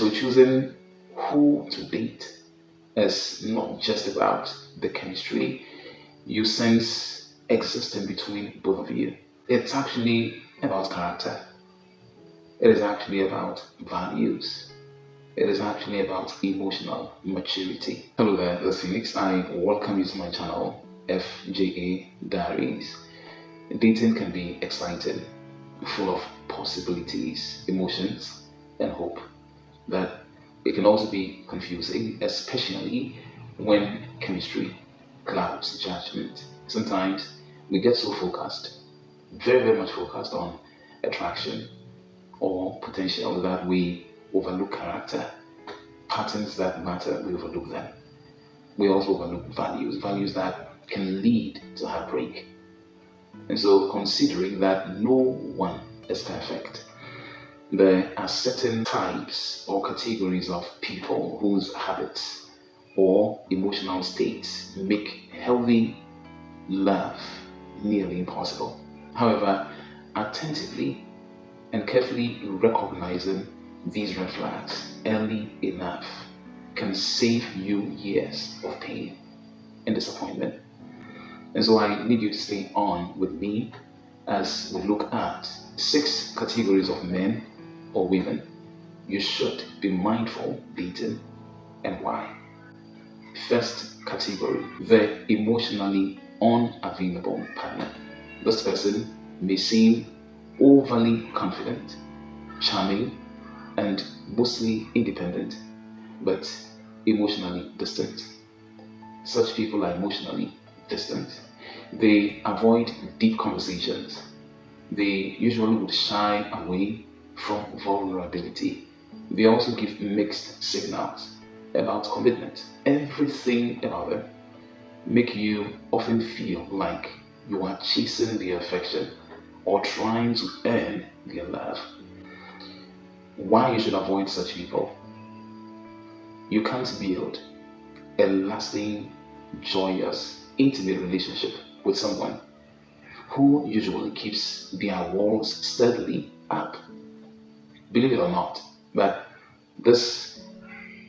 so choosing who to date is not just about the chemistry you sense existing between both of you. It's actually about character. It is actually about values. It is actually about emotional maturity. Hello there, this is Phoenix. I welcome you to my channel, FJA Diaries. Dating can be exciting, full of possibilities, emotions, and hope. But it can also be confusing, especially when chemistry clouds judgment. Sometimes we get so focused, very much focused on attraction or potential that we overlook character, patterns that matter, we overlook them. We also overlook values that can lead to heartbreak. And so, considering that no one is perfect, there are certain types or categories of people whose habits or emotional states make healthy love nearly impossible. However, attentively and carefully recognizing these red flags early enough can save you years of pain and disappointment. And so I need you to stay on with me as we look at 6 categories of men or women you should be mindful dating and why. First category, the emotionally unavailable partner. This person may seem overly confident, charming, and mostly independent, but emotionally distant. Such people are emotionally distant. They avoid deep conversations. They usually would shy away from vulnerability. They also give mixed signals about commitment. Everything about them make you often feel like you are chasing their affection or trying to earn their love. Why you should avoid such people? You can't build a lasting, joyous, intimate relationship with someone who usually keeps their walls steadily up. Believe it or not, but this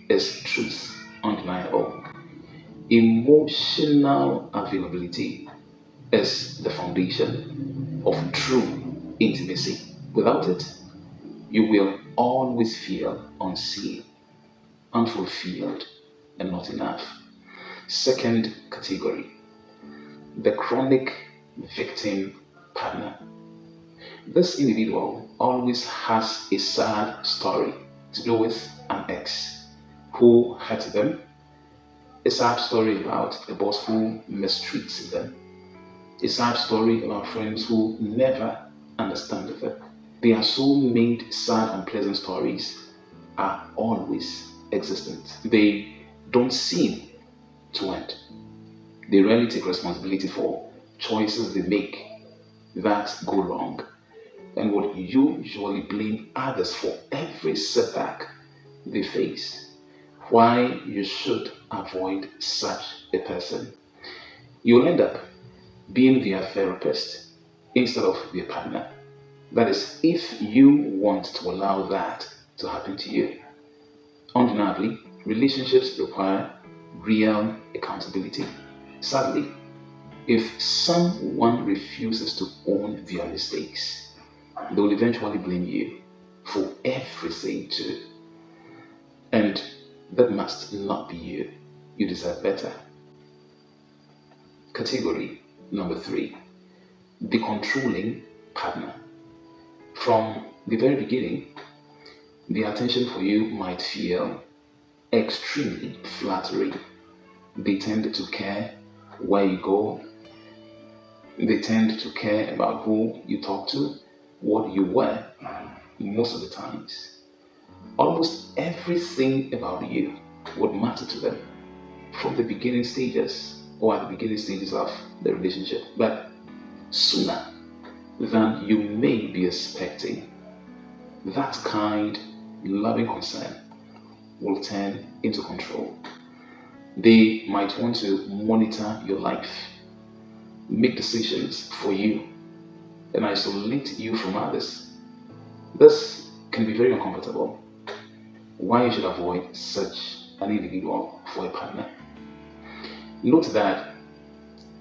is truth undeniable. Emotional availability is the foundation of true intimacy. Without it, you will always feel unseen, unfulfilled, and not enough. Second category, the chronic victim partner. This individual always has a sad story to do with an ex who hurt them, a sad story about a boss who mistreats them, a sad story about friends who never understand them. Their soul-made sad and pleasant stories are always existent. They don't seem to end. They rarely take responsibility for choices they make that go wrong and would usually blame others for every setback they face. Why you should avoid such a person. You'll end up being their therapist instead of their partner. That is, if you want to allow that to happen to you. Undeniably, relationships require real accountability. Sadly, if someone refuses to own their mistakes, they will eventually blame you for everything too. And that must not be you. You deserve better. Category number 3, the controlling partner. From the very beginning, the attention for you might feel extremely flattering. They tend to care where you go. They tend to care about who you talk to, what you wear, most of the times. Almost everything about you would matter to them from the beginning stages or at the beginning stages of the relationship. But sooner than you may be expecting, that kind loving concern will turn into control. They might want to monitor your life, make decisions for you, and isolate you from others. This can be very uncomfortable. Why you should avoid such an individual for a partner. Note that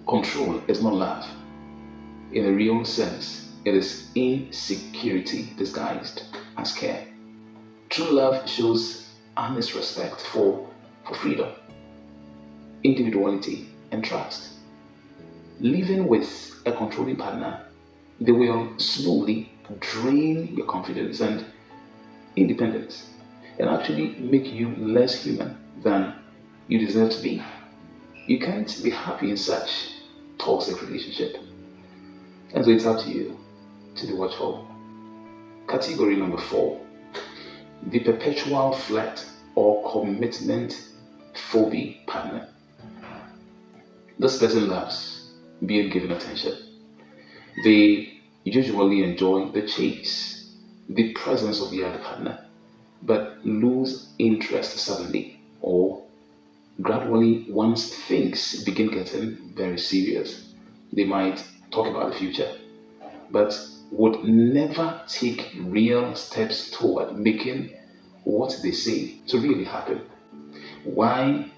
control is not love. In a real sense, it is insecurity disguised as care. True love shows honest respect for freedom, individuality, and trust. Living with a controlling partner, they will slowly drain your confidence and independence and actually make you less human than you deserve to be. You can't be happy in such toxic relationship. And so it's up to you to be watchful. Category number 4, the perpetual flirt or commitment-phobe partner. This person loves being given attention. They usually enjoy the chase, the presence of the other partner, but lose interest suddenly or gradually once things begin getting very serious. They might talk about the future, but would never take real steps toward making what they say to really happen. Why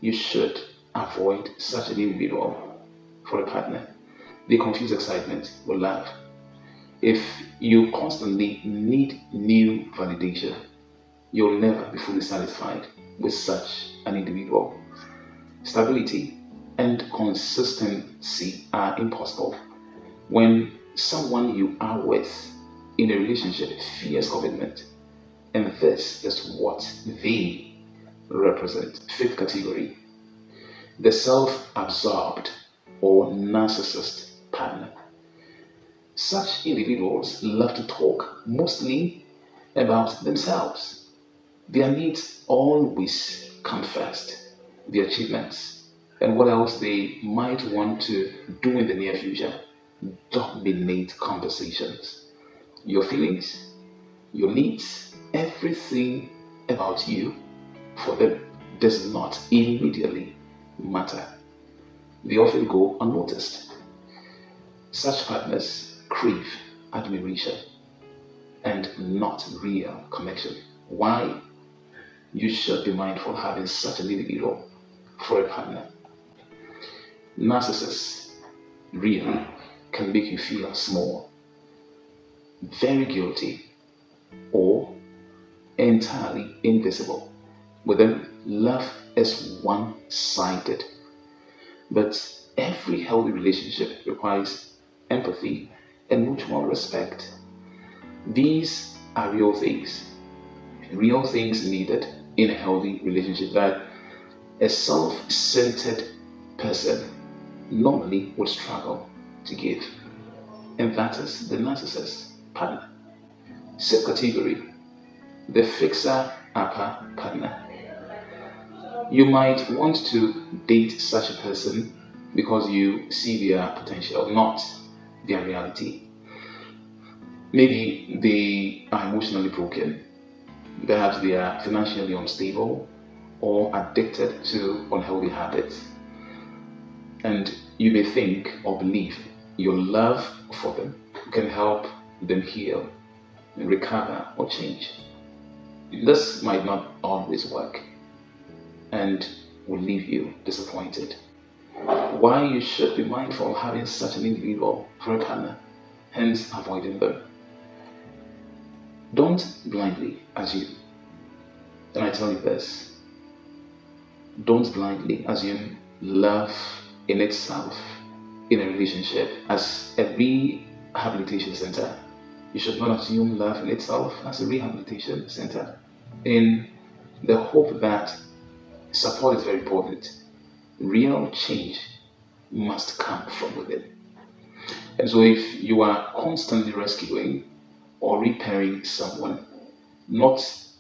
you should avoid such an individual for a partner. They confuse excitement with love. If you constantly need new validation, you'll never be fully satisfied with such an individual. Stability and consistency are impossible when someone you are with in a relationship fears commitment. And this is what they represent. Fifth category, the self absorbed or narcissist partner. Such individuals love to talk mostly about themselves. Their needs always come first, their achievements, and what else they might want to do in the near future dominate conversations. Your feelings, your needs, everything about you for them does not immediately matter. They often go unnoticed. Such partners crave admiration and not real connection. Why you should be mindful having such an individual for a partner. Narcissists really can make you feel small, very guilty, or entirely invisible. With them, love is one sided. But every healthy relationship requires empathy and mutual respect. These are real things needed in a healthy relationship that a self centered person normally would struggle to give. And that is the narcissist partner. Sixth category, the fixer upper partner. You might want to date such a person because you see their potential, not their reality. Maybe they are emotionally broken, perhaps they are financially unstable or addicted to unhealthy habits. And you may think or believe your love for them can help them heal, recover, or change. This might not always work and will leave you disappointed. Why you should be mindful of having such an individual for a partner, hence avoiding them. Don't blindly assume, and I tell you this, don't blindly assume love in itself in a relationship as a rehabilitation center. You should not assume love in itself as a rehabilitation center in the hope that support is very important. Real change must come from within. And so if you are constantly rescuing or repairing someone, not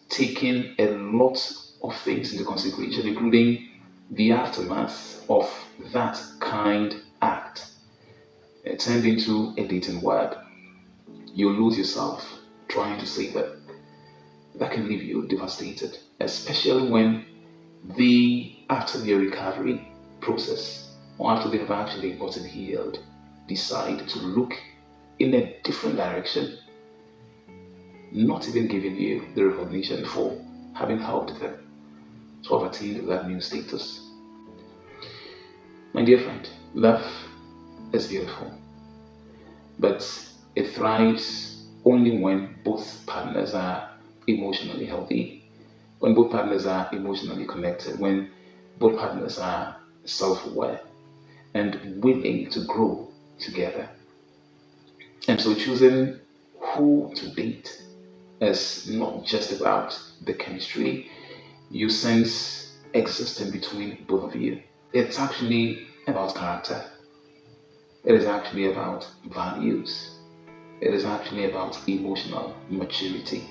taking a lot of things into consideration, including the aftermath of that kind act, turned into a dating word, you'll lose yourself trying to save it. That can leave you devastated, especially when after their recovery process, or after they have actually gotten healed, decide to look in a different direction, not even giving you the recognition for having helped them to have attained that new status. My dear friend, love is beautiful, but it thrives only when both partners are emotionally healthy, when both partners are emotionally connected, when both partners are self aware and willing to grow together. And so choosing who to date is not just about the chemistry you sense existing between both of you. It's actually about character. It is actually about values. It is actually about emotional maturity.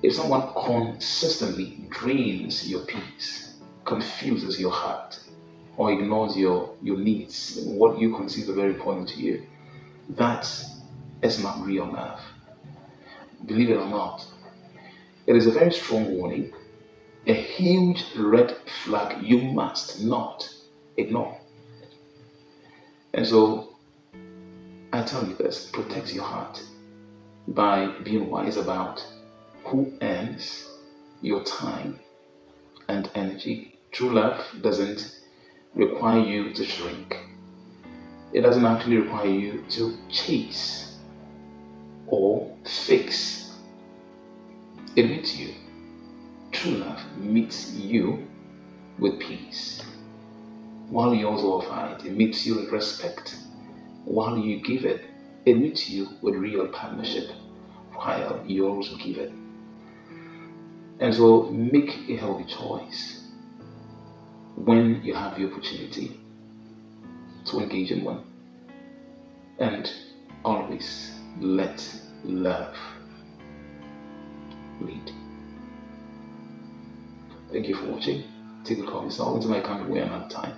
If someone consistently drains your peace, confuses your heart, or ignores your needs, what you consider very important to you, that is not real love. Believe it or not, it is a very strong warning, a huge red flag you must not ignore. And so I tell you this, protect your heart by being wise about who earns your time and energy. True love doesn't require you to shrink. It doesn't actually require you to chase or fix. It meets you. True love meets you with peace. While you also offer it, it meets you with respect. While you give it, it meets you with real partnership. While you also give it. And so make a healthy choice when you have the opportunity to engage in one. And always let love lead. Thank you for watching. Take good care of yourself until I come your way another time.